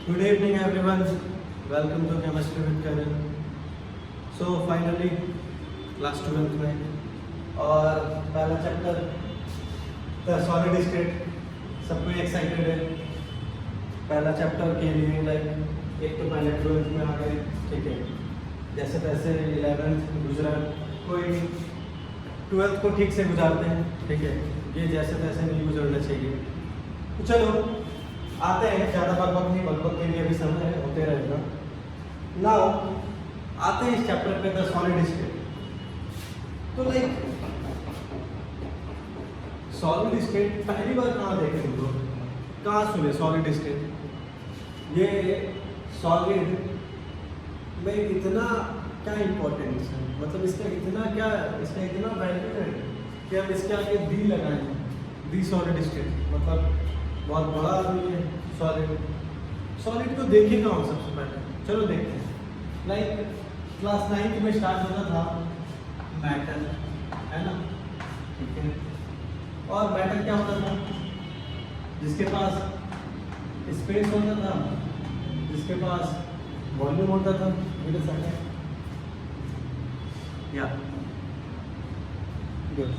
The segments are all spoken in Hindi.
Good evening, everyone. Welcome to Chemistry with Karan. So finally, class 12th में और पहला चैप्टर द सॉलिड स्टेट, सब कोई एक्साइटेड है पहला चैप्टर के लिए। लाइक एक तो पहले 12th में आ गए, ठीक है, जैसे तैसे 11th गुजरा, कोई 12th को ठीक से गुजारते हैं, ठीक है, ये जैसे तैसे नहीं गुजरना चाहिए। तो चलो आते हैं, ज़्यादा बकबक नहीं, बकबक के लिए अभी समय है, होते रहेगा। नाउ आते हैं इस चैप्टर पे, द सॉलिड स्टेट। तो लाइक सॉलिड स्टेट पहली बार कहाँ देखे तुम लोग, कहाँ सुने सॉलिड स्टेट? ये सॉलिड में इतना क्या इम्पोर्टेंस है, मतलब इसका इतना क्या, इसका इतना वैल्यू है कि हम इसके आगे दी लगाएं, दी सॉलिड स्टेट, मतलब बहुत बड़ा आदमी है सॉलिड को देखेगा हम सबसे पहले। चलो देखते हैं। लाइक क्लास 9 में स्टार्ट होता था मैटर, है ना, ठीक है। और मैटर क्या होता था? जिसके पास स्पेस होता था, जिसके पास वॉल्यूम होता था, या गुड,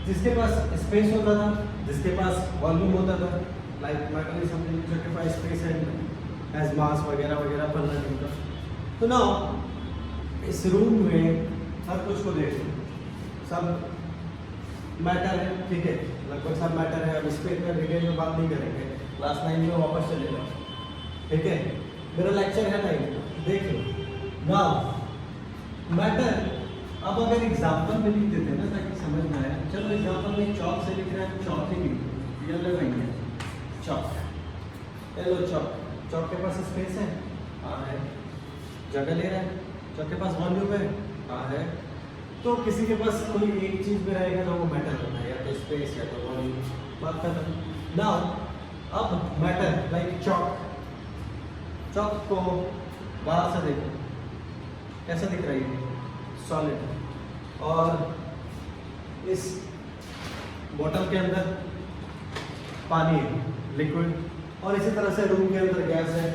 जिसके पास स्पेस होता था, जिसके पास वॉल्यूम होता था। Like matter is something which occupies space and has mass वगैरह वगैरह पर नहीं था। तो ना इस रूम में हर कुछ को देखो, सब मैटर है, ठीक है, लगभग सब मैटर है। अब स्पेस में डिटेल में बात नहीं करेंगे, क्लास 9 में वापस चलेगा, ठीक है। मेरा लेक्चर है 9, देख लो ना मैटर। अब अगर एग्जाम्पल में लिख देते हैं ना ताकि समझ में आए, चलो एग्जाम्पल में चौक से लिख रहे हैं, चौक ही लिख दो, ये लगाएंगे चौक, लो चौक, चौक के पास स्पेस है, हाँ है, जगह ले रहा है, चौक के पास वॉल्यूम है, तो किसी के पास कोई एक चीज में रहेगा ना, वो मैटर होता है, या तो स्पेस या तो वॉल्यूम, बात खत्म। नाउ अब मैटर लाइक चौक, चौक को बाहर से देखो कैसा दिख रही है, सॉलिड। और इस बोतल के अंदर पानी है, लिक्विड, और इसी तरह से रूम के अंदर गैस है,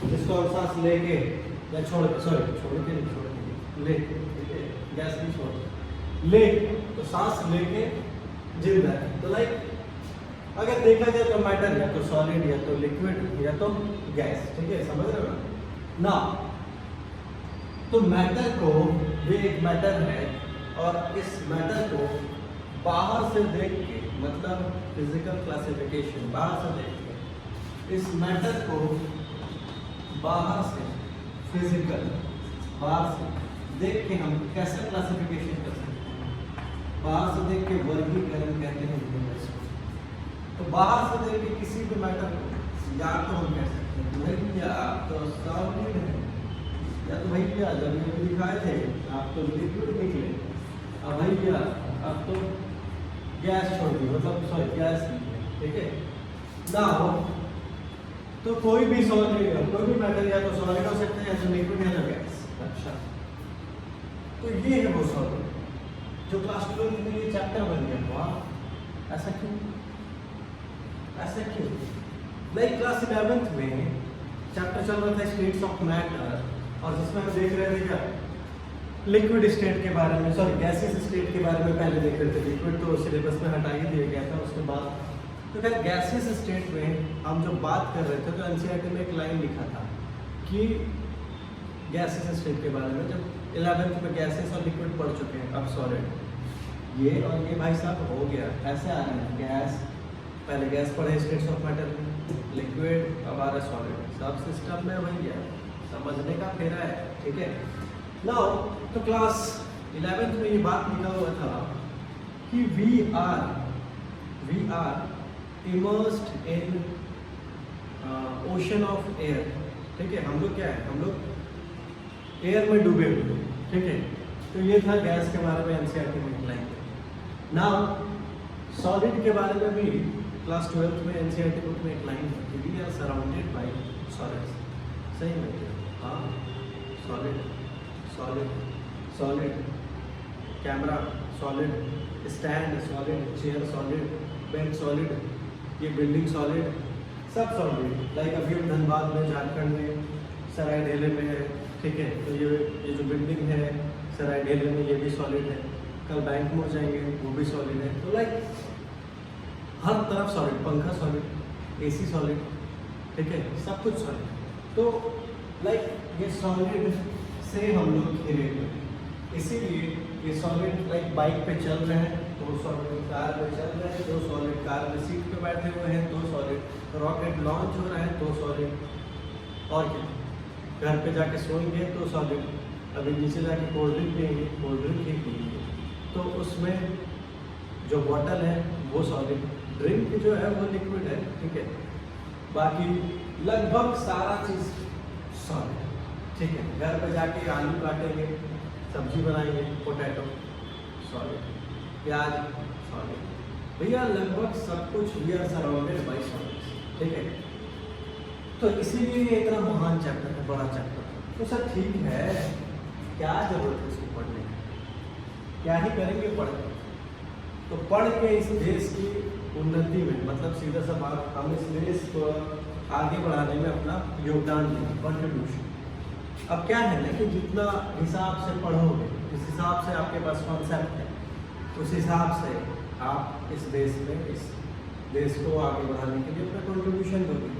जिसको हम सांस लेके या छोड़ के ले, गैस नहीं छोड़ ले, तो सांस लेके जिंदा है। तो लाइक अगर देखा जाए तो मैटर या तो सॉलिड या तो लिक्विड या तो गैस, ठीक है, समझ रहे हो ना। तो मैटर को, ये एक मैटर है, और इस मैटर को बाहर से देख के, मतलब फिजिकल क्लासिफिकेशन, बाहर से देख के इस मैटर को बाहर से, फिजिकल बाहर से देख के हम कैसे क्लासिफिकेशन कर सकते हैं? बाहर से देख के वर्गीकरण कहते हैं यूनिवर्स। तो बाहर से देख के किसी भी मैटर को या तो हम कह सकते हैं भैया आप तो सॉलिड है, या तो भैया जब ये दिखाए थे आप तो लिक्विड निकले, अब भैया अब तो गैस छोड़ दी, मतलब सॉरी गैस निकले, ठीक है ना। हो तो कोई भी सॉलिड, कोई भी मैटर या तो सॉलिड हो सकते हैं या तो लिक्विड या तो गैस। अच्छा, तो ये है वो सॉलिड जो क्लास 12 में ये चैप्टर बन गया। वाह, ऐसा क्यों, ऐसा क्यों? लाइक क्लास 11th में चैप्टर चल रहा था स्टेट्स ऑफ मैटर, और जिसमें हम देख रहे थे क्या, लिक्विड स्टेट के बारे में, सॉरी गैसियस स्टेट के बारे में पहले देख रहे थे। लिक्विड तो सिलेबस में हटा ही दिया गया था उसके बाद। तो फिर गैसियस स्टेट में हम जो बात कर रहे थे, तो एनसीईआरटी में एक लाइन लिखा था कि गैसियस स्टेट के बारे में, जब 11th में गैसेस और लिक्विड पढ़ चुके हैं, अब सॉलिड ये और ये भाई साहब हो गया, ऐसे आ रहे हैं गैस, पहले गैस पढ़े स्टेट्स ऑफ मैटर में, लिक्विड, अब आ रहा है सॉलिड, सब सिस्टम में वही है, समझने का फेरा है, ठीक है। नाउ तो क्लास 11th में ये बात लिखा हुआ था कि we are immersed in ocean of air, ठीक है, हम लोग क्या है, हम लोग एयर में डूबे हुए, ठीक है। तो ये था गैस के बारे में एनसीईआरटी में लाइन। नाउ सॉलिड के बारे में भी क्लास 12th में एनसीईआरटी बुक में एक लाइन है, we are surrounded by solids. सही में, हाँ, solid solid solid, camera solid, stand solid, chair solid, bed solid, ये बिल्डिंग सॉलिड, सब सॉलिड। लाइक अभी हम धनबाद में, झारखंड में, सराय ढेले में है, ठीक है, तो ये जो बिल्डिंग है सराय ढेले में, ये भी सॉलिड है। कल बैंक मोड़ जाएंगे, वो भी सॉलिड है। तो लाइक हर तरफ सॉलिड, पंखा सॉलिड, एसी सॉलिड, ठीक है, सब कुछ सॉलिड। तो लाइक ये सॉलिड से हम लोग घिरे हुए हैं, इसीलिए ये सॉलिड लाइक बाइक पे चल रहे हैं तो सॉलिड, कार पे चल रहे हैं तो सॉलिड, कार में सीट पे बैठे हुए हैं तो सॉलिड, रॉकेट लॉन्च हो रहा है तो सॉलिड, और क्या, घर पे जाके सोएंगे तो सॉलिड, अभी नीचे जाके कोल्ड ड्रिंक पिएंगे, कोल्ड ड्रिंक ही पिएंगे तो उसमें जो बॉटल है वो सॉलिड, ड्रिंक जो है वो लिक्विड है, ठीक है, बाकी लगभग सारा चीज़ सॉलिड, ठीक है। घर पे जाके आलू काटेंगे, सब्जी बनाएंगे, पोटैटो सॉलिड, प्याज सॉलिड, भैया लगभग सब कुछ we are surrounded by solid, ठीक है। तो इसीलिए ये इतना महान चैप्टर है, बड़ा चैप्टर। तो सर ठीक है, क्या जरूरत है इसको पढ़ने की, क्या ही करेंगे पढ़ के? तो पढ़ के इस देश की उन्नति में, मतलब सीधा सा बात, हम इस देश को आगे बढ़ाने में अपना योगदान दें, कंट्रीब्यूशन। अब क्या है ना कि जितना हिसाब से पढ़ोगे, जिस हिसाब से आपके पास कॉन्सेप्ट है, उस हिसाब से आप इस देश में, इस देश को आगे बढ़ाने के लिए अपना कंट्रीब्यूशन दोगे।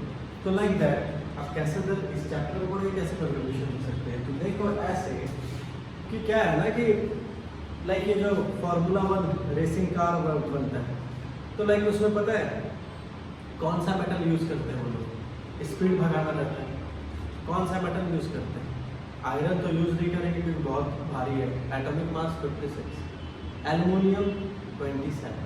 तो लाइक दैट आप कैसे इस चैप्टर को कैसे कंट्रीब्यूशन दे सकते हैं? तो देखो ऐसे कि क्या है ना कि लाइक ये जो फार्मूला 1 रेसिंग कार बनता है, तो लाइक उसमें पता है कौन सा मेटल यूज़ करते हैं वो लोग? स्पीड भगाना रहता है, कौन सा मेटल यूज़ करते हैं? आयरन तो यूज़ नहीं करेंगे क्योंकि बहुत भारी है, एटॉमिक मास 56, एल्युमिनियम 27,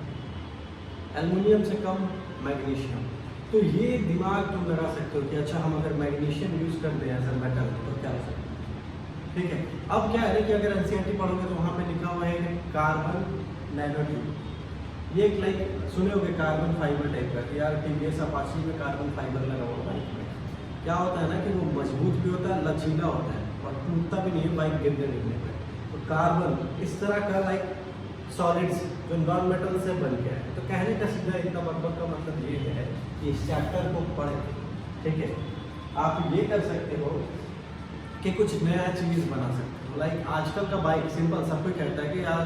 एल्युमिनियम से कम मैग्नीशियम। तो ये दिमाग तुम लगा सकते हो कि अच्छा हम अगर मैग्नीशियम यूज़ कर दें एज अ मेटल तो क्या हो सकता है, ठीक है। अब क्या है कि अगर एनसीईआरटी पढ़ोगे तो वहाँ पे लिखा हुआ है कार्बन नैनो ट्यूब, ये एक लाइक सुने होगे कार्बन फाइबर टाइप का, कि यार टीवीएस अपाची में कार्बन फाइबर लगा हुआ बाइक में, क्या होता है ना कि वो मजबूत भी होता है, लचीला होता है और टूटता भी नहीं है बाइक गिरने पे। तो कार्बन इस तरह का लाइक सॉलिड्स जो नॉन मेटल से बन गया है। तो कहने का सीधा इतना मतलब ये है कि इस चैप्टर को पढ़ के, ठीक है, आप ये कर सकते हो कि कुछ नया चीज़ बना सकते हो। लाइक आजकल का बाइक सिंपल, सब कोई कहता है कि यार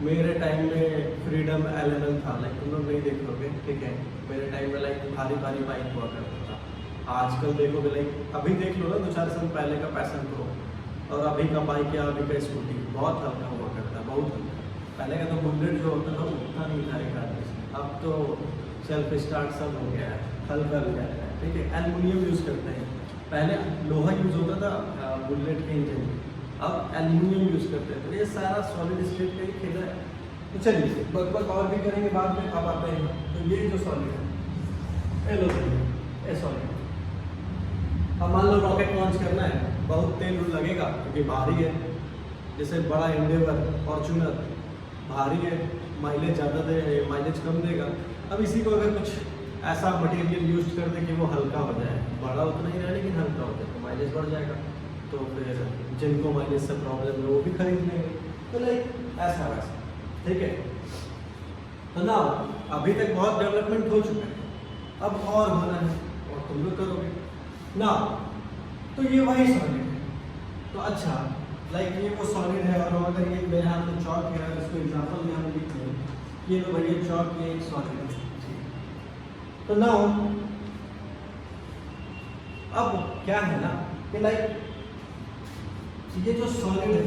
मेरे टाइम में फ्रीडम एलेवन था, लाइक तुम लोग नहीं देखोगे, ठीक है, मेरे टाइम में लाइक भारी भारी बाइक हुआ करता था। आजकल देखोगे लाइक अभी देख लो ना, 2-4 साल पहले का पैशन प्रो और अभी का बाइक या अभी का स्कूटी बहुत हल्का हुआ करता है, बहुत हल्का। पहले का तो बुलेट जो होता था वो उतना नहीं था एक आदमी से, अब तो सेल्फ स्टार्ट सब हो गया है, हल्का हो गया है, ठीक है। एल्युमिनियम यूज़ करते हैं, पहले लोहा यूज़ होता था बुलेट के इंजन में, अब एल्युमिनियम यूज़ करते हैं। तो ये सारा सॉलिड स्टेट का ही खेल है। तो चलिए बक और भी करेंगे बाद में, अब आते हैं। तो ये जो सॉलिड है, ये सॉलिड, अब मान लो रॉकेट लॉन्च करना है, बहुत तेल लगेगा क्योंकि भारी है, जैसे बड़ा एंडेवर, फॉर्च्यूनर भारी है, माइलेज ज़्यादा दे, माइलेज कम देगा। अब इसी को अगर कुछ ऐसा मटेरियल यूज कर दे कि वो हल्का हो जाए, बड़ा उतना ही रहे लेकिन हल्का हो जाए, तो माइलेज बढ़ जाएगा। तो फिर जिनको माइलेज से प्रॉब्लम है वो भी खरीद लेंगे। तो लाइक ऐसा वैसा, ठीक है। तो ना अभी तक बहुत डेवलपमेंट हो चुका है, अब और होना है और तुम लोग करोगे ना। तो ये वही सॉलिड है। तो अच्छा लाइक ये वो सॉलिड है, और अगर ये मेरे हाथ में चौक है, इसको एग्जाम्पल में हम लिखते हैं, ये लो भैया चौक, ये एक सॉलिड है। तो ना अब क्या है ना कि लाइक ये जो सॉलिड है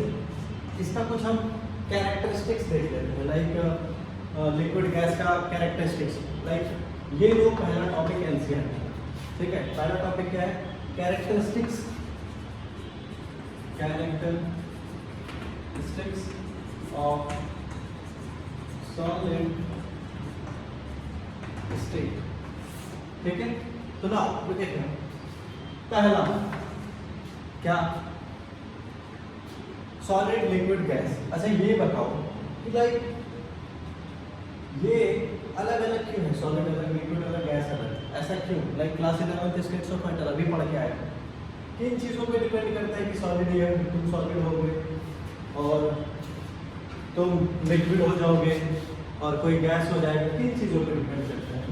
इसका कुछ हम कैरेक्टरिस्टिक्स देख लेते हैं, लाइक लिक्विड गैस का कैरेक्टरिस्टिक्स। लाइक ये लो पहला टॉपिक एनसीईआरटी, ठीक है। पहला टॉपिक क्या है? Characteristics, characteristics of solid state, ठीक है। तो ना देखिए पहला क्या, सॉलिड लिक्विड गैस। अच्छा ये बताओ कि लाइक ये अलग अलग क्यों है, सॉलिड अलग, लिक्विड अलग, गैस अलग, ऐसा क्यों? Like class 11 states of matter अभी पढ़ के आए, किन चीज़ों पे डिपेंड करता है कि सॉलिड है, तुम सॉलिड हो गए और तुम लिक्विड हो जाओगे और कोई गैस हो जाएगा, किन चीज़ों पे डिपेंड करता है?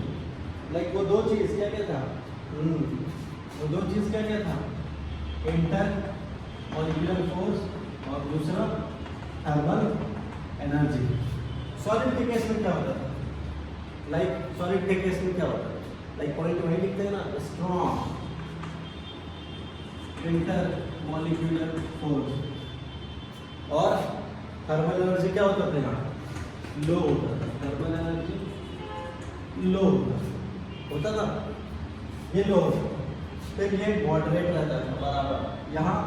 लाइक वो दो चीज क्या क्या था, वो दो चीज क्या क्या था, इंटर मॉलिक्यूलर फोर्स और दूसरा थर्मल एनर्जी। सॉलिड के केस में क्या होता था, लाइक सॉलिड के केस में क्या होता है, लाइक पॉइंट वही लिखते हैं ना, स्ट्रॉन्ग इंटर मॉलिक्यूलर फोर्स और थर्मल एनर्जी क्या होता था यहाँ, लो होता था, थर्मल एनर्जी लो होता था, ये लो होता था, फिर ये मॉडरेट रहता था बराबर। यहाँ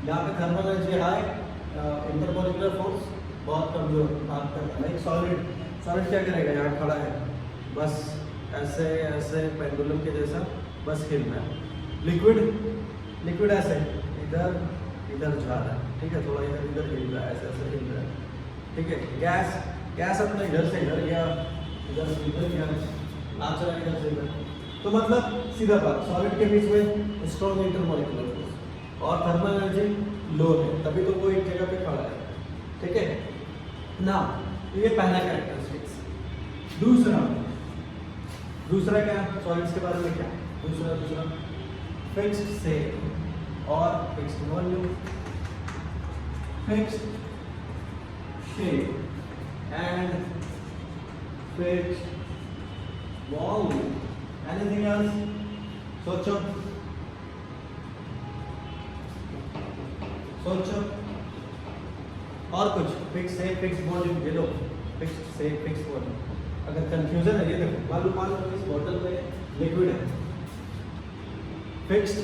पे thermal energy high, intermolecular force बहुत कमजोर भाग करता है। लाइक सॉलिड क्या करेगा, यहाँ खड़ा है बस ऐसे ऐसे पेंडुलम के जैसा बस हिल रहा है। लिक्विड ऐसे इधर इधर जा रहा है, ठीक है, थोड़ा इधर इधर हिल रहा है, ऐसे ऐसे हिल रहा है, ठीक है। गैस अपना इधर से इधर गया, इधर से इधर गया, नाच रहा है इधर से इधर। तो मतलब सीधा बात, सॉलिड के बीच में स्ट्रॉन्ग इंटरमॉलिक्यूलर फोर्स और थर्मल एनर्जी लो है, तभी तो वो एक जगह पे खड़ा है, ठीक है ना। ये पहला कैरेक्टरिस्टिक्स। दूसरा क्या सॉलिड्स के बारे में, क्या दूसरा फिक्स्ड शेप और fixed volume, fixed shape and fixed volume. Anything else, सोचो और कुछ, फिक्स शेप फिक्स वॉल्यूम, ये लो फिक्स शेप फिक्स वॉल्यूम। अगर कंफ्यूजन है, ये देखो मान लो इस बोतल में लिक्विड है, फिक्स्ड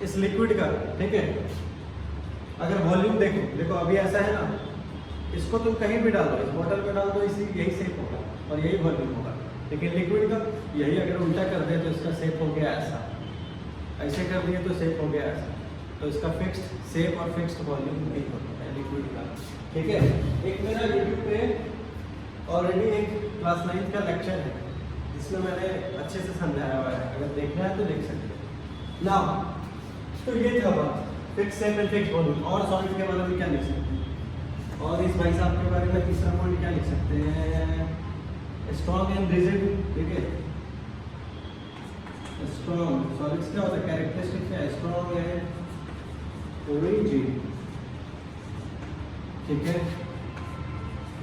इस लिक्विड का, ठीक है। अगर वॉल्यूम देखो अभी ऐसा है ना, इसको तुम कहीं भी डाल दो, इस बोतल में डाल दो, इसी यही शेप होगा और यही वॉल्यूम होगा। लेकिन लिक्विड का यही अगर उल्टा कर दे तो इसका शेप हो गया ऐसा, ऐसे कर दिए तो शेप हो गया ऐसा। तो इसका फिक्स्ड शेप और फिक्स्ड वॉल्यूम नहीं होता है लिक्विड का, ठीक है। एक मेरा यूट्यूब पे ऑलरेडी एक क्लास 9 का लेक्चर है जिसमें मैंने अच्छे से समझाया हुआ है, अगर देखना है तो देख सकते हैं ना। तो ये था बात fix shape and fix volume. और सॉलिड के बारे में क्या लिख सकते हैं, और इस भाई साहब के बारे में तीसरा पॉइंट क्या लिख सकते हैं, स्ट्रॉन्ग एंड रिजिड, ठीक है। स्ट्रॉन्ग सॉलिड्स क्या होता है, कैरेक्टरिस्टिक क्या है, स्ट्रॉन्ग एंड रिजिड, ठीक है।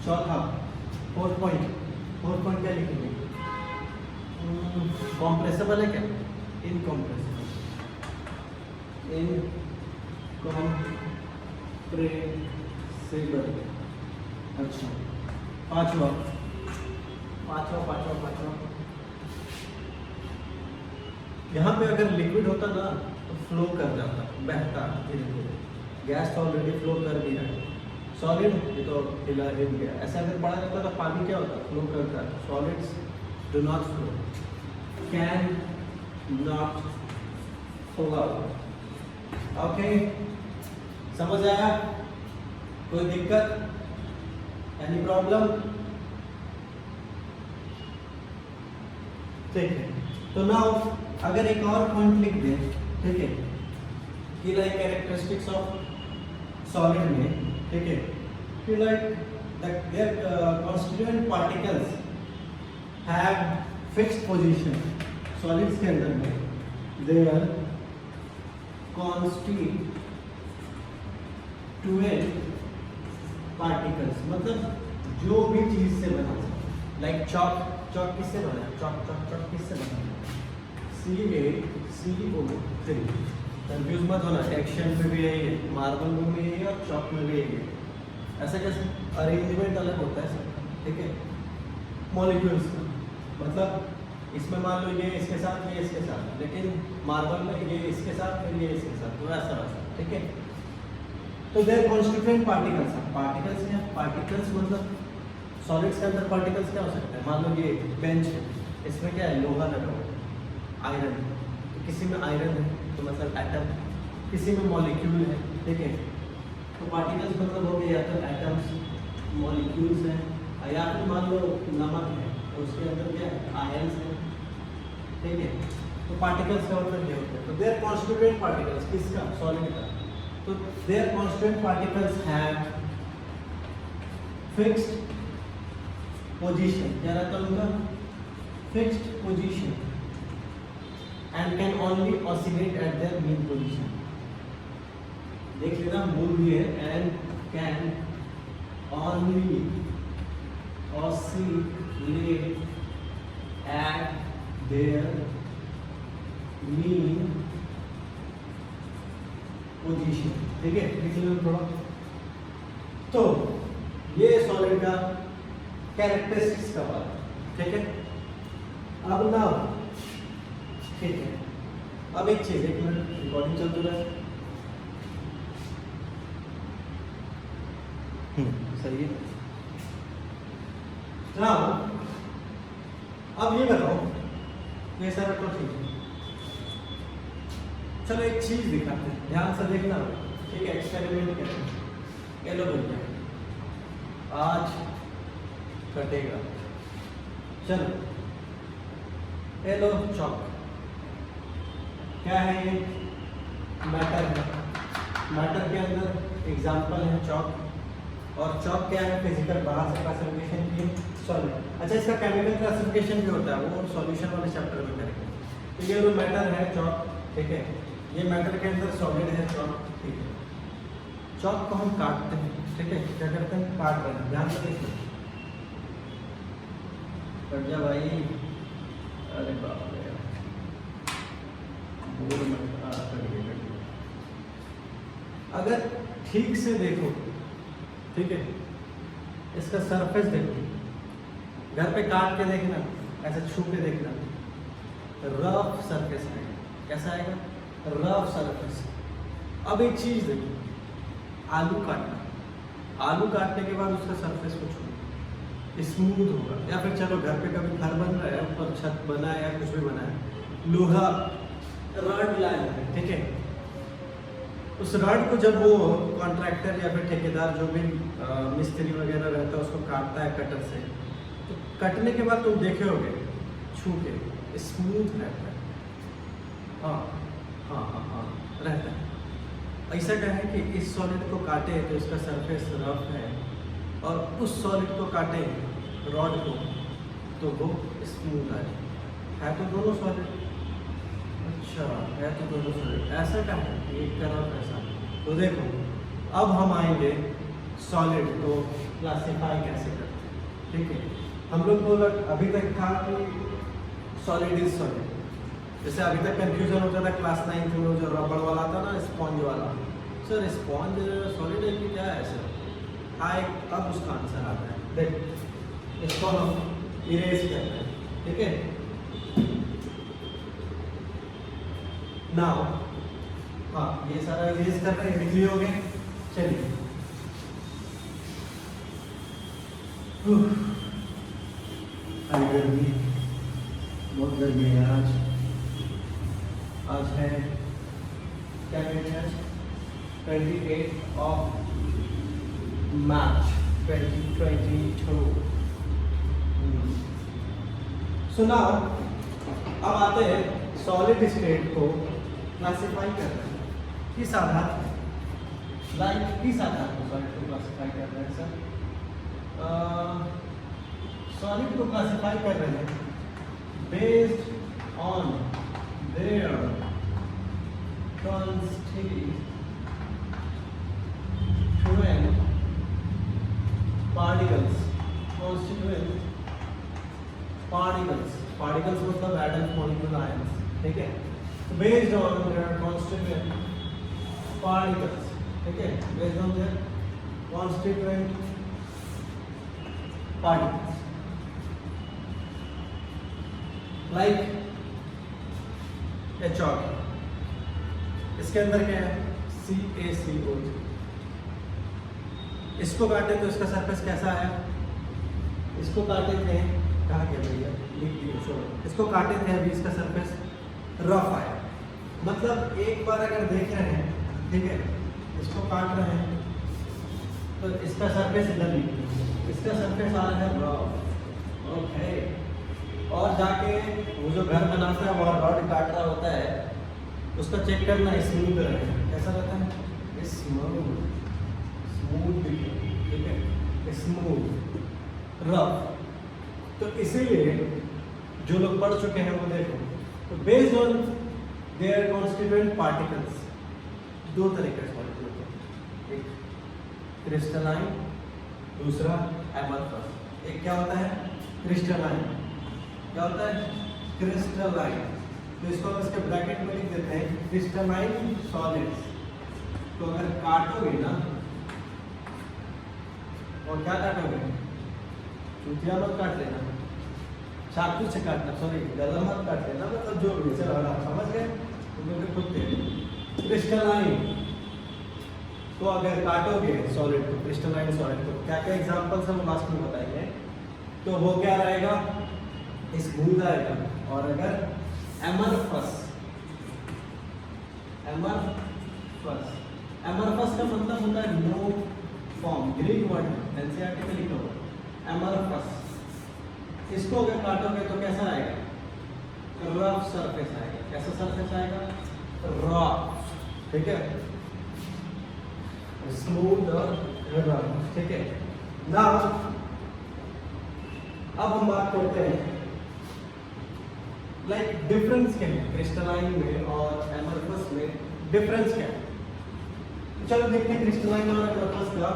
चौथा फोर्थ पॉइंट क्या लिखेंगे, कॉम्प्रेसिबल है क्या, इनकॉम्प्रेसिबल, अच्छा। पांचवा यहाँ पे अगर लिक्विड होता ना तो फ्लो कर जाता, बहता धीरे धीरे, गैस तो ऑलरेडी फ्लो कर भी रहा है। सॉलिड ये तो हिल गया, ऐसा अगर पड़ा रहता तो पानी क्या होता, फ्लो करता है। Solids do not flow, can not flow. Okay, समझ आया, कोई दिक्कत, एनी प्रॉब्लम, ठीक है। तो नाउ अगर एक और पॉइंट लिख दें, ठीक है, कि लाइक कैरेक्टरिस्टिक्स ऑफ सॉलिड में, ठीक है, कि like their constituent particles have fixed position। Solids के अंदर में their constituent particles मतलब जो भी चीज से बना, लाइक चॉक किससे बना है, चॉक किससे बना है, CaCO3। कंफ्यूज मत होना, एक्शन में भी यही है, मार्बल में भी यही है और चॉक में भी यही है। ऐसा कैसे, अरेंजमेंट अलग होता है सर, ठीक है। मॉलिक्यूल्स का मतलब इसमें मान लो ये इसके साथ ये इसके साथ, लेकिन मार्बल में ये इसके साथ फिर ये इसके साथ, तो ऐसा वैसा, ठीक है। तो देयर कॉन्स्टिट्यूएंट पार्टिकल्स, पार्टिकल्स क्या, पार्टिकल्स मतलब सॉलिड्स के अंदर पार्टिकल्स क्या हो सकते हैं, मान लो ये बेंच है, इसमें क्या है, लोहा लगा हुआ है, आयरन, तो किसी में आयरन है तो मतलब एटम, किसी में मॉलिक्यूल है, ठीक है। तो पार्टिकल्स मतलब हो गए या तो एटम्स, मॉलिक्यूल्स हैं, या फिर मान लो नमक है तो उसके अंदर क्या है, आयंस है, ठीक है। तो पार्टिकल्स का मतलब ये होता है। तो देयर कॉन्स्टिट्यूएंट पार्टिकल्स किसका, सॉलिड का, तो their constituent particles have fixed position, क्या रहता है उनका, fixed position and can only oscillate at their mean position. देख लेना मूल भी है and can only oscillate at their mean position. ठीक है, लिख लो थोड़ा. तो ये सॉलिड का कैरेक्टरिस्टिक्स का बात, ठीक है. अब ना, ठीक है, अब एक चीज, एक मिनट रिकॉर्डिंग चल रहा है. सही है. ना अब ये बताओ, ये सारा तो ठीक है. चलो एक चीज दिखाते हैं, ध्यान से देखना. ठीक है, एक्सपेरिमेंट करते हैं. ये लो भैया, आज कटेगा. चलो ये लो चौक. क्या है ये? मैटर है. मैटर के अंदर एग्जाम्पल है चौक. और चौक क्या है? फिजिकल बाहर से क्लासिफिकेशन की सॉलिड. अच्छा, इसका केमिकल क्लासिफिकेशन भी होता है, वो सॉल्यूशन वाले चैप्टर में करेंगे. तो ये जो मैटर है चौक, ठीक है, ये मैटर के अंदर सॉलिड है चौक. ठीक है, चौक को हम काटते हैं. ठीक है, क्या करते हैं? काट रहे हैं. ध्यान से देखिए. कट जा भाई. अरे बाप रे, अगर ठीक से देखो, ठीक है, इसका सरफेस देखो. घर पे काट के देखना, ऐसे छू के देखना, रफ सरफेस आएगा. कैसा आएगा? Rough surface. अब एक चीज देखो, आलू काटना. आलू काटने के बाद उसका सरफेस को छू, स्मूथ होगा. या फिर चलो घर पे कभी घर बन रहा है, ऊपर छत बना है या कुछ भी बना है, लोहा रॉड लाया है, ठीक है, उस रॉड को जब वो कॉन्ट्रैक्टर या फिर ठेकेदार जो भी मिस्त्री वगैरह रहता है उसको काटता है कटर से, तो कटने के बाद तुम देखे होगे छू के स्मूथ रहता है. हाँ हाँ हाँ हाँ रहता है. ऐसा क्या है कि इस सॉलिड को काटे तो इसका सरफेस रफ है, और उस सॉलिड को काटे रॉड को तो वो स्मूथ आ जाए. है तो दोनों सॉलिड. अच्छा, है तो दोनों सॉलिड. ऐसा क्या है? एक तरफ ऐसा. तो देखो, अब हम आएंगे सॉलिड को क्लासिफाई कैसे करते हैं. ठीक है, हम लोग को अभी तक था कि सॉलिड इज सॉलिड. जैसे अभी तक कंफ्यूजन होता था क्लास 9 में, जो रबड़ वाला था ना, स्पॉन्ज वाला. सर स्पॉन्ज सॉलिड है कि क्या है सर? हाँ, अब उसका आंसर आता है. देख, इसको हम इरेज करते हैं. ठीक है, नाउ हाँ, ये सारा इरेज कर रहे हैं. लिख हो गए. चलिए, आज गर्मी, बहुत गर्मी है आज. आज है क्या कहते हैं? 28 of March 2022. सुना, अब आते हैं सॉलिड स्टेट को क्लासिफाई करना है. किस आधार पर? लाइक किस आधार पर सॉलिड को क्लासिफाई कर रहे हैं सर? सॉलिड को क्लासिफाई कर रहे हैं based on their constituent particles. Particles मतलब एटम्स, मॉलिक्यूल, आयंस. ठीक है, तो based on their constituent particles. ठीक है, based on their constituent particles. Like चौक, इसके अंदर क्या है? CaCO3. इसको काटे तो इसका सरफेस कैसा है? इसको काटे थे, कहाँ गया भैया? लिख दिया, छोड़ो. इसको काटे थे, अभी इसका सरफेस रफ आया. मतलब एक बार अगर देख रहे हैं, ठीक है, इसको काट रहे हैं तो इसका सरफेस इधर लिख, इसका सरफेस आ रहा है रफ. ओके, और जाके वो जो घर बनाता है वो रॉड काट रहा होता है, उसका चेक करना स्मूथ रहे. कैसा रहता है? स्मूथ. ठीक है, स्मूथ, रफ. तो इसीलिए जो लोग पढ़ चुके हैं वो देखो। तो based on their constituent particles, दो तरीके से होते हैं, एक क्रिस्टलाइन, दूसरा एमरफस। एक क्या होता है क्रिस्टलाइन, क्या होता है क्रिस्टलाइन, तो इसको हम इसके ब्रैकेट में लिख देते हैं क्रिस्टलाइन सॉलिड्स। तो अगर काटोगे ना, और क्या काटोगे, चूतिया मत काट लेना, चाकू से काटना, सॉरी गला मत काट लेना, मतलब जो भी चलो आप समझ गए, तो मुझे खुद क्रिस्टलाइन। तो अगर काटोगे सॉलिड को, क्रिस्टलाइन सॉलिड को, क्या क्या एग्जांपल्स हम लास्ट में बताएंगे। तो वो क्या रहेगा, स्मूथ आएगा। और अगर एमरफस, एमरफस, एमरफस का मतलब होता है नो फॉर्म, ग्रीक वर्ड है, एनसीईआरटी में लिखा हुआ एमरफस। इसको अगर काटोगे तो कैसा आएगा, रफ सरफेस आएगा। कैसा सरफेस आएगा, रफ, ठीक है, स्मूथ और रफ, ठीक है ना। अब हम बात करते हैं लाइक डिफरेंस क्या है क्रिस्टलाइन में और एमरफस में, डिफरेंस क्या है। चलो देखते हैं क्रिस्टलाइन और एमरफस का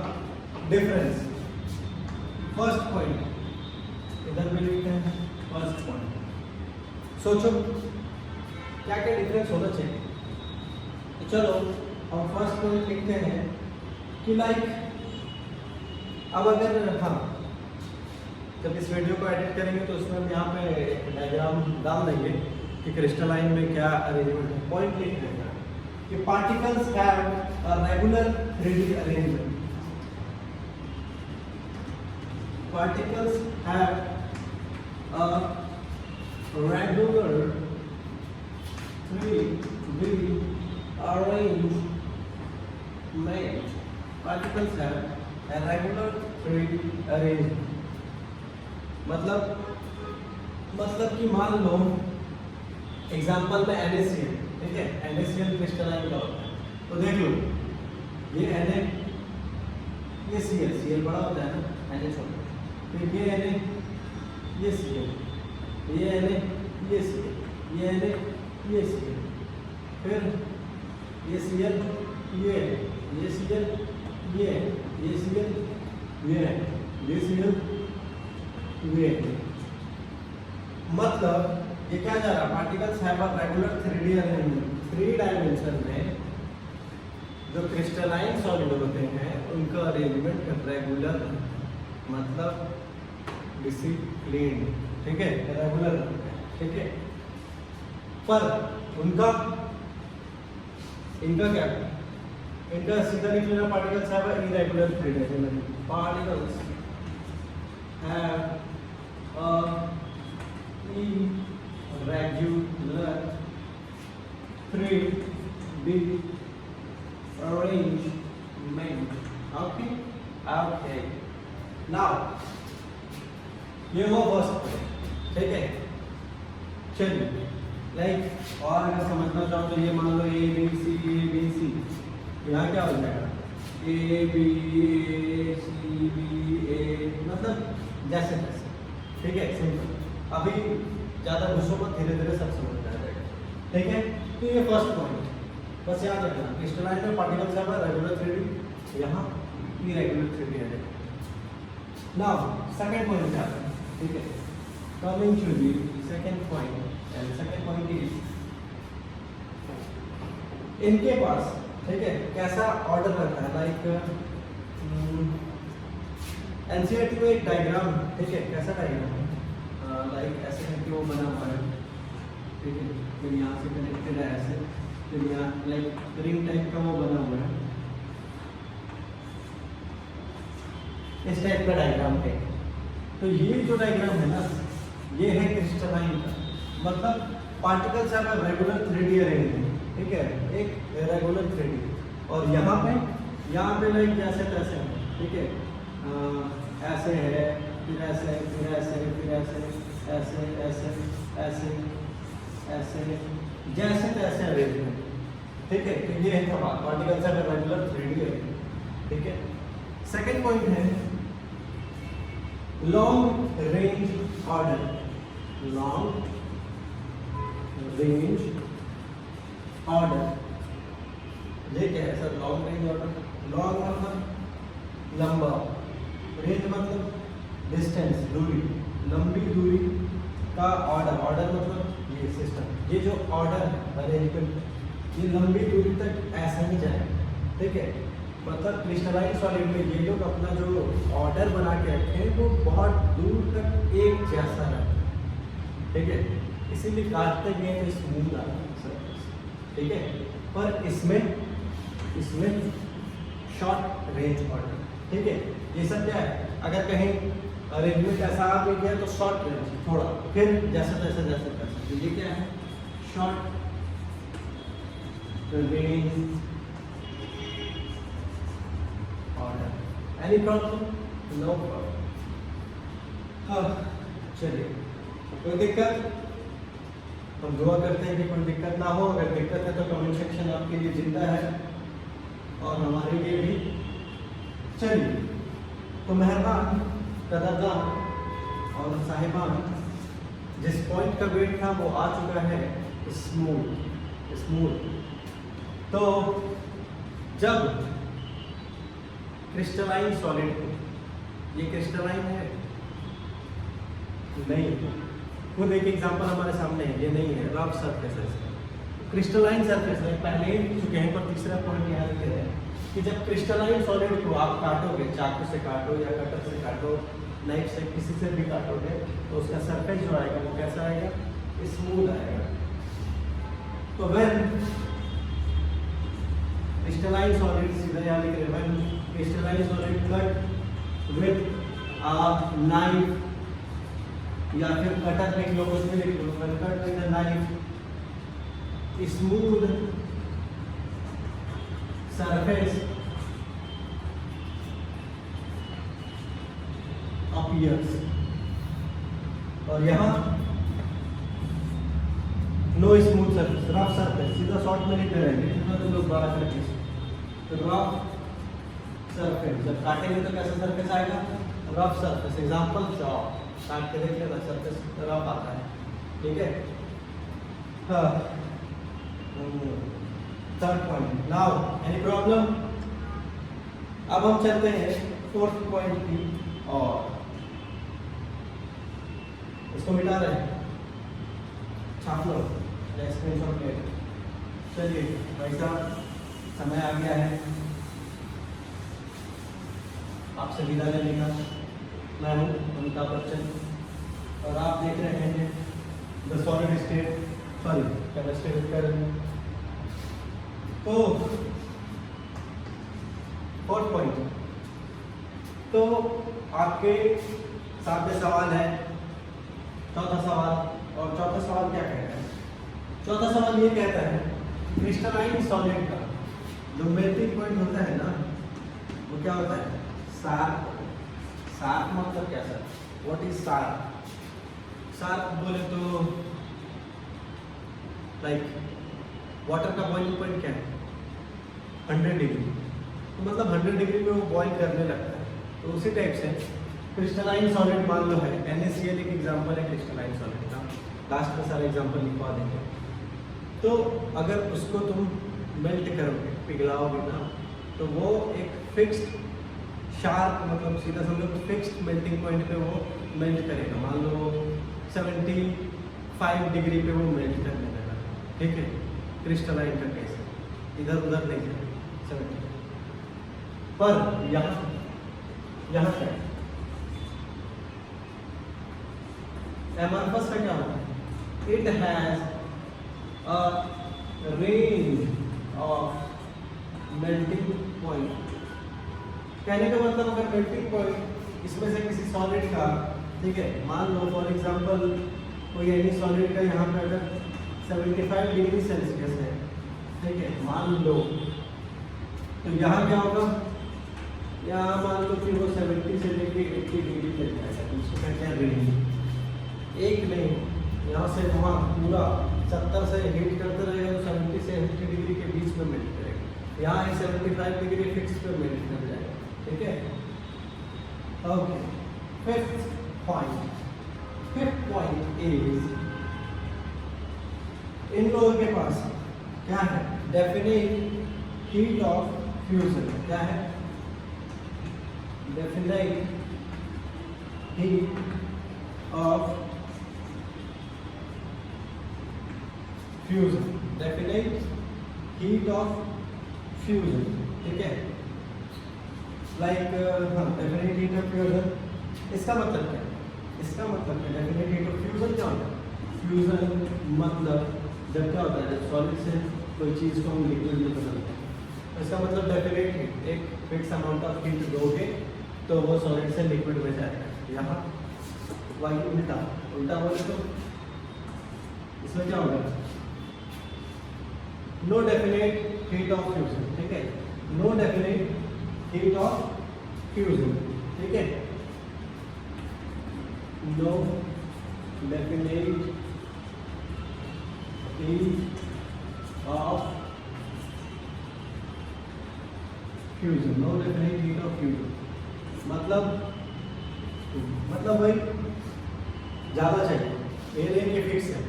डिफरेंस। फर्स्ट पॉइंट इधर भी लिखते हैं, फर्स्ट पॉइंट। सोचो क्या क्या डिफरेंस होना चाहिए। तो चलो हम फर्स्ट पॉइंट लिखते हैं कि लाइक, अब अगर हाँ जब इस वीडियो को एडिट करेंगे तो उसमें हम यहाँ पे एक डायग्राम डाल देंगे कि क्रिस्टलाइन में क्या अरेंजमेंट है। पॉइंट लिख देंगे कि particles have a regular 3D arrangement, particles have a regular 3D arrangement. Particles have a regular 3D arrangement. मतलब कि मान लो एग्जाम्पल में NaCl, ठीक है, NaCl क्रिस्टलाइन का होता है। तो देख लो ये Na, ये Cl बड़ा होता है ना, Na छोटा, फिर ये Na, ये Cl, ये Na, ये Cl, ये Na, ये Cl, फिर ये Cl, ये Cl, ये Cl, ये Cl, ये मतलब ये क्या जा रहा है, particles have a regular 3D arrangement. 3 dimension में जो क्रिस्टलाइन सॉलिड होते हैं उनका अरेंजमेंट रेगुलर, मतलब डिसिप्लिन, ठीक है, रेगुलर, ठीक है। पर इनका क्या, इनका सीधा लिख लेना, particles have a irregular 3D arrangement. Particles have irregular 3D arrangement. Okay. Now ये वो फर्स्ट, ठीक है। चलिए लाइक और अगर समझना चाहो तो ये मान लो A B C, यहाँ क्या हो जाएगा A B C B A, मतलब जैसे तैसे, ठीक है, सिंपल। अभी ज़्यादा घुसो मत, धीरे धीरे सब समझ में आ जाएगा, ठीक है। तो ये फर्स्ट पॉइंट बस याद रखना, क्रिस्टलाइन में पार्टिकल्स है रेगुलर 3D, यहाँ इरेगुलर 3D है। नाउ सेकंड पॉइंट क्या है, ठीक है, coming to the second point, and second point is इनके पास, ठीक है, कैसा ऑर्डर रहता है। लाइक एनसीईआरटी में एक डायग्राम, ठीक है, कैसा डायग्राम है, लाइक ऐसे करके वो बना हुआ है, ठीक है, फिर यहाँ से कनेक्टेड है ऐसे, फिर यहाँ लाइक रिंग टाइप का वो बना हुआ है, इस टाइप का डायग्राम है। तो ये जो डायग्राम है ना, ये है क्रिस्टलाइन का, मतलब पार्टिकल्स है रेगुलर 3D अरेंजमेंट, ठीक है, एक रेगुलर 3D। और यहाँ पे लाइक जैसे तैसे है, ठीक है, ऐसे है, फिर ऐसे, फिर ऐसे, फिर ऐसे, ऐसे ऐसे ऐसे ऐसे, जैसे तैसे अरेंजमेंट, ठीक है। तो ये है पार्टिकल्स है रेगुलर 3D है, ठीक है। सेकंड पॉइंट है long range order, long range order. ये क्या है sir? Long range order. Long मतलब लंबा, रेंज मतलब डिस्टेंस, दूरी, लंबी दूरी का ऑर्डर। ऑर्डर मतलब ये सिस्टम, ये जो ऑर्डर है अरेंजमेंट, ये लंबी दूरी तक ऐसा ही जाए, ठीक है। मतलब क्रिस्टलाइन सॉलिड में ये लोग अपना जो ऑर्डर बना के रखे हैं वो बहुत दूर तक एक जैसा है, ठीक है। इसीलिए काटते गए तो स्मूथ आ रहा है, ठीक है। पर इसमें शॉर्ट रेंज ऑर्डर, ठीक है। ये सब क्या है? अगर कहीं अरेंजमेंट ऐसा आ भी गया तो शॉर्ट रेंज थोड़ा, फिर जैसा तैसा। तो ये क्या है? Short range order. Any problem? No problem. हाँ चलिए, कोई दिक्कत? हम दुआ करते हैं कि कोई दिक्कत ना हो। अगर दिक्कत है तो कमेंट सेक्शन आपके लिए जिंदा है और हमारे लिए भी। चलिए, तो मेहरबान कदरदान और साहिबान, जिस पॉइंट का वेट था वो आ चुका है स्मूथ। तो जब क्रिस्टलाइन सॉलिड को, ये क्रिस्टलाइन है नहीं, खुद एक एग्जांपल हमारे सामने है, ये नहीं है, रफ सरफेस है, क्रिस्टलाइन सरफेस है। पहले ही चुके हैं, पर तीसरा पॉइंट यहाँ लिखे हैं कि जब क्रिस्टलाइन सॉलिड को आप काटोगे, चाकू से काटो या कटर से काटो, नाइफ से, किसी से भी काटोगे, तो उसका सरफेस जो आएगा वो कैसा आएगा? स्मूथ आएगा। तो व्हेन क्रिस्टलाइन सॉलिड, सीधा यहाँ लिख रहे हैं, crystalline solid cut with a knife या फिर कटर लिख लो, उसमें लिख लो, cut with a knife, smooth surface appears. और यहाँ no smooth surface, rough surface, सीधा शॉर्ट में लिखते रहेंगे, इतना तो लोग 12 सरफेस, तो रफ सरफेस। जब काटेंगे तो कैसा सरफेस आएगा? Rough surface. एग्जांपल चॉप, काट के देख लेना, सरफेस रफ आता है, ठीक है। हाँ, third point. Now any problem? अब हम चलते हैं फोर्थ पॉइंट की और इसको मिटा रहे हैं, छाप लो, स्क्रीनशॉट ले। चलिए भाई साहब, समय आ गया है आपसे विदा लेने का। मैं हूँ अमिताभ बच्चन और आप देख रहे हैं the solid state, sorry chemistry कर। तो फोर्थ पॉइंट, तो आपके सामने सवाल है, चौथा सवाल। और चौथा सवाल क्या कहता है? चौथा सवाल ये कहता है क्रिस्टलाइन सॉलिड का जो मेल्टिंग पॉइंट होता है ना, वो क्या होता है? शार्प। शार्प मतलब क्या sir? What is sharp? Sharp बोले तो लाइक वाटर का बॉइलिंग पॉइंट क्या है? 100 डिग्री। तो मतलब 100 डिग्री में वो बॉइल करने लगता है। तो उसी टाइप से क्रिस्टलाइन सॉलिड मान लो है, NaCl एक एग्जांपल है क्रिस्टलाइन सॉलिड का, लास्ट में सारे एग्जांपल लिखवा देंगे। तो अगर उसको तुम मेल्ट करोगे, पिघलाओगे ना, तो वो एक फिक्स्ड शार्प, मतलब सीधा समझो फिक्स्ड मेल्टिंग पॉइंट पे वो मेल्ट करेगा। मान लो 75 डिग्री पे वो मेल्ट करने लगा, ठीक है। क्रिस्टलाइन का केस इधर उधर नहीं जाएगा 70। पर यहाँ क्या है? एमरफस का क्या होता है? It has a range of melting point. कहने का मतलब अगर मेल्टिंग पॉइंट इसमें से किसी सॉलिड का, ठीक है, मान लो फॉर एग्जांपल कोई एनी सॉलिड का यहाँ पे अगर 75 डिग्री सेल्सियस है, ठीक है, मान लो, तो यहाँ क्या होगा? यहाँ मान लो कि वो 70 से लेके 80 डिग्री तक जाएगा, उसको कहते हैं रेंज। एक नहीं, यहाँ से वहाँ पूरा 70 से हीट करते रहेगा तो 70 से 80 डिग्री के बीच में मेल्ट करेगा। यहाँ ही 75 डिग्री फिक्स पे मेल्ट कर जाएगा, ठीक है। ओके, फिफ्थ पॉइंट इज, इन लोगों के पास क्या है, डेफिनेट हीट ऑफ फ्यूजन, क्या है, definite heat of fusion, definite heat of fusion, ठीक है, like definite heat of fusion, इसका मतलब क्या है, इसका मतलब क्या, डेफिनेट हीट ऑफ फ्यूजन क्या होता है, फ्यूजन मतलब जब क्या होता है, जब सॉलिड से कोई चीज़ को हम लिक्विड में बदलते हैं, तो इसका मतलब डेफिनेट हीट, एक फिक्स अमाउंट ऑफ हीट दोगे तो वो सॉलिड से लिक्विड में जाएगा। यहाँ वही उल्टा उल्टा बोले तो इसमें क्या होगा, no definite heat of fusion, ठीक है, no definite heat of fusion, ठीक है, no definite heat of fusion, no definite heat of fusion, मतलब वही ज़्यादा चाहिए, ये नहीं कि फिक्स है,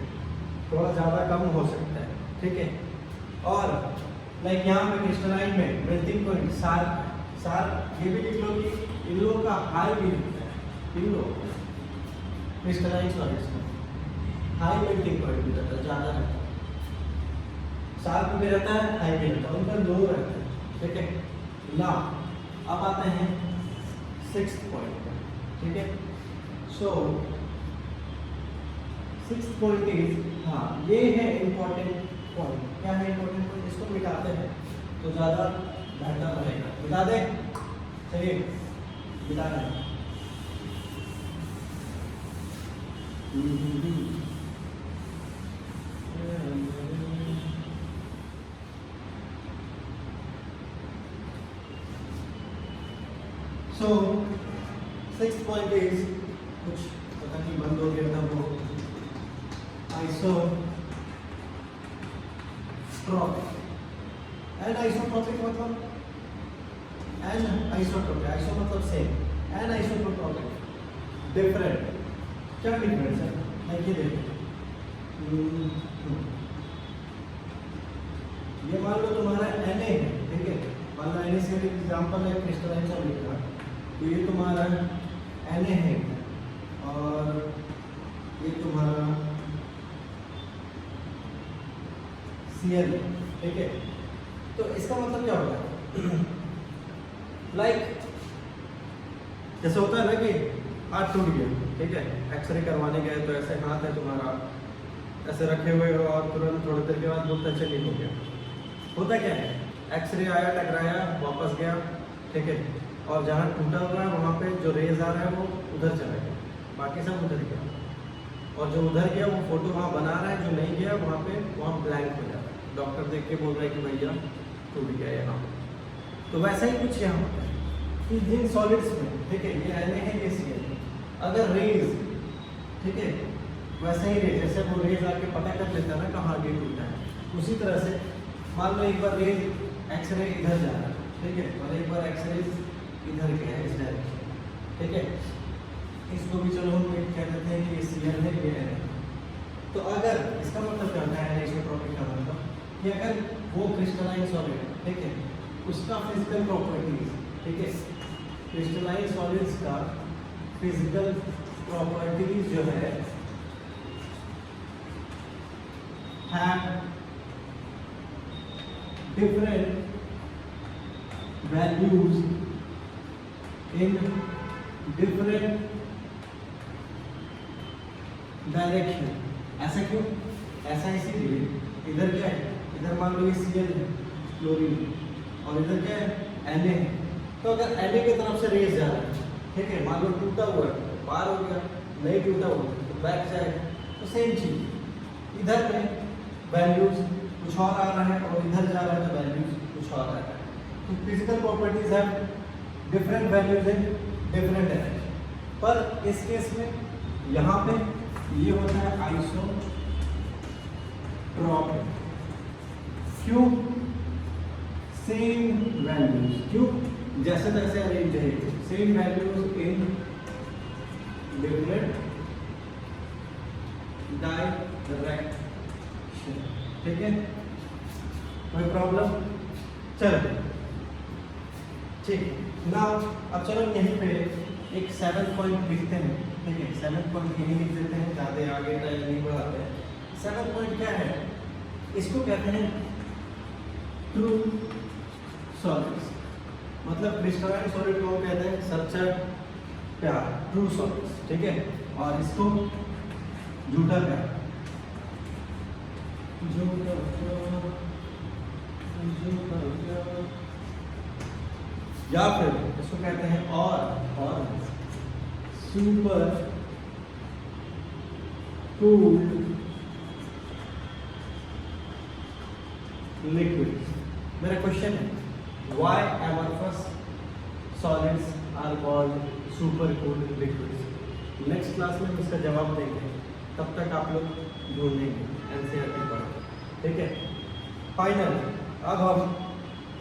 थोड़ा ज़्यादा कम हो सकता है, ठीक है, और लाइक यहाँ पे क्रिस्टलाइन में मेल्टिंग पॉइंट सार ये भी लिख लो कि इन लोगों का हाई भी लिखता है, इन लोगों का क्रिस्टलाइन सॉलिड्स का हाई मेल्टिंग पॉइंट भी रहता है, ज़्यादा रहता है, सार भी रहता है, हाई भी रहता है, उनका लो रहता है, ठीक है ना। अब आते हैं 6th पॉइंट पर, ठीक है, सो 6th पॉइंट इज, हाँ ये है इम्पोर्टेंट पॉइंट, क्या है इम्पोर्टेंट पॉइंट, इसको मिटाते हैं तो ज़्यादा बेहतर रहेगा, मिटा दें, चलिए मिटा दें, सो 6th पॉइंट इज, कुछ पता नहीं बंद हो गया था वो, आइसोट्रोपिक, एन आइसोट्रोपिक मतलब एन आइसोट्रोपिक, आइसो मतलब सेम, एन आइसोट्रोपिक डिफरेंट, क्या डिफरेंस है, लाइक ये देखो, ये मान लो तुम्हारा Na है, ठीक है, मान लो Na से एग्जाम्पल है क्रिस्टलाइन सॉलिड का, तो ये तुम्हारा Na है और ये तुम्हारा Cl, ठीक है, तो इसका मतलब क्या होता है, लाइक जैसे होता है ना कि हाथ टूट गया, ठीक है, एक्सरे करवाने गए तो ऐसे हाथ है तुम्हारा ऐसे रखे हुए हो और तुरंत थोड़ी देर के बाद बोलते अच्छा ठीक हो गया, होता क्या है, एक्सरे आया, टकराया, वापस गया, ठीक है, और जहाँ टूटा हुआ है वहाँ पे जो रेज आ रहा है वो उधर चला गया, बाकी सब उधर गया, और जो उधर गया वो फोटो वहाँ बना रहा है, जो नहीं गया वहाँ पे वहाँ ब्लैंक हो जाता है, डॉक्टर देख के बोल रहा है कि भैया टूट गया यहाँ। तो वैसा ही कुछ यहाँ होता है कि जिन सॉलिड्स में, ठीक है, ये Na है, ये Cl, अगर रेज, ठीक है, वैसे ही रेज, जैसे वो रेज आके पता कर लेता है ना कहाँ आगे टूटा है, उसी तरह से मान लो एक बार रेज एक्सरे इधर जा रहा है, ठीक है, और एक बार एक्सरे इधर गया है, इस डायरेक्शन, ठीक है, इसको भी चलो हम कह देते हैं कि ये Cl है, ये है, तो अगर इसका मतलब क्या होता है आइसोट्रोपिक का मतलब कि अगर वो क्रिस्टलाइन सॉलिड, ठीक है, उसका फिजिकल प्रॉपर्टीज, ठीक है, क्रिस्टलाइन सॉलिड्स का फिजिकल प्रॉपर्टीज जो है different values in different direction, ऐसा क्यों, ऐसा इसीलिए, इधर क्या है, इधर मान लो ये Cl है, क्लोरीन, और इधर क्या है, Na है, तो अगर Na की तरफ से रेज जा रहा है, ठीक है, मान लो टूटा हुआ है, पार हो गया, नहीं टूटा हुआ तो बैक जाएगा, तो सेम चीज इधर में वैल्यूज कुछ और आ रहा है और इधर जा रहा है तो वैल्यूज कुछ और आ रहा है, तो फिजिकल प्रॉपर्टीज है different values in different direction, पर इस केस में यहाँ पे ये होता है आइसोट्रोपिक, क्यों, सेम वैल्यूज, क्यों, जैसे तैसे अरेंज है, same values in different direction. ठीक है, कोई प्रॉब्लम? चलो ठीक, नाउ अब चलो यहीं पे एक 7 पॉइंट लिखते हैं। ठीक है, 7 पॉइंट यहीं लिख देते हैं, ज़्यादा आगे टाइम नहीं बढ़ाते हैं। 7 पॉइंट क्या है? इसको कहते हैं ट्रू सॉलिड्स, मतलब क्रिस्टलाइन सॉलिड को कहते हैं सच्चा प्यार, ट्रू सॉलिड्स। ठीक है, और इसको झूठा प्यार, झूठा प्यार, या फिर इसको कहते हैं और सुपर कूल्ड लिक्विड। मेरा क्वेश्चन है, why amorphous solids are called super cooled liquids? Next class में हम इसका जवाब देंगे, तब तक आप लोग ढूंढेंगे एनसीईआरटी पढ़। ठीक है, फाइनल अब हम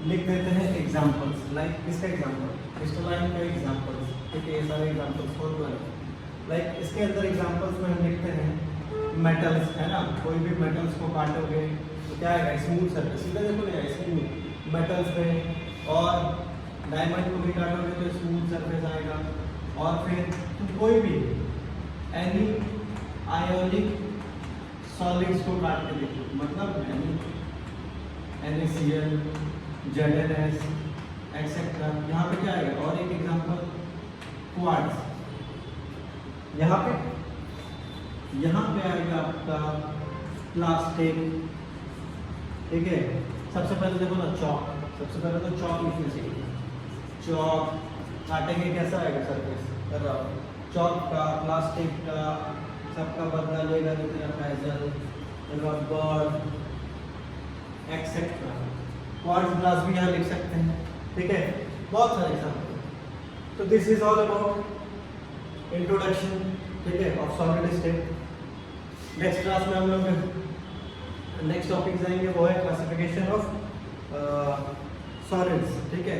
लिख देते हैं एग्जाम्पल्स। लाइक किसका एग्जाम्पल? क्रिस्टलाइन का एग्जाम्पल्स। ठीक है, ये सारे एग्जाम्पल्स कौन वाले? लाइक इसके अंदर एग्जाम्पल्स में हम लिखते हैं मेटल्स, है ना। कोई भी मेटल्स को काटोगे तो क्या आएगा? स्मूथ सरफेस, सीधा देखो नहीं स्मूथ मेटल्स पे। और डायमंड को भी काटोगे तो स्मूथ सरफेस आएगा। और फिर तुम कोई भी एनी आयोनिक सॉलिड्स को काट के देखो, मतलब NaCl, ZnS एक्सेट्रा। यहाँ पे क्या आएगा? और एक एग्जांपल क्वार्ट्ज। यहाँ पे आएगा आपका प्लास्टिक। ठीक है, सबसे पहले देखो ना चौक, सबसे पहले तो चौक लिखना चाहिए। चौक काटेंगे कैसा आएगा? सरफेस चौक का, प्लास्टिक का, सबका बदला लेगा जितना पैजल, रबर एक्सेट्रा। क्वार्ट्ज ग्लास भी यहाँ लिख सकते हैं। ठीक है, बहुत सारे एग्जाम्पल। तो this is all about introduction, ठीक है, of solid state. Next class में हम लोग नेक्स्ट टॉपिक जाएंगे, वो है क्लासिफिकेशन ऑफ सॉलिड्स। ठीक है,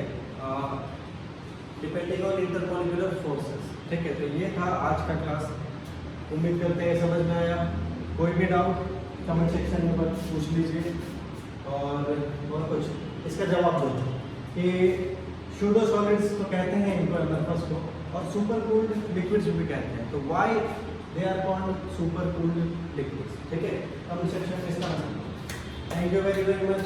डिपेंडिंग ऑन इंटरमॉलिक्यूलर फोर्सेस। ठीक है, तो ये था आज का क्लास। उम्मीद करते हैं समझ में आया। कोई भी डाउट कमेंट सेक्शन में पूछ लीजिए, और कुछ इसका जवाब दो कि सूडो सॉलिड्स तो कहते हैं एम्फर्स को, और सुपर कूल्ड लिक्विड्स भी कहते हैं। तो why they are called super cooled liquids? ठीक है, कमेंट सेक्शन में इसका answer. Thank you very much.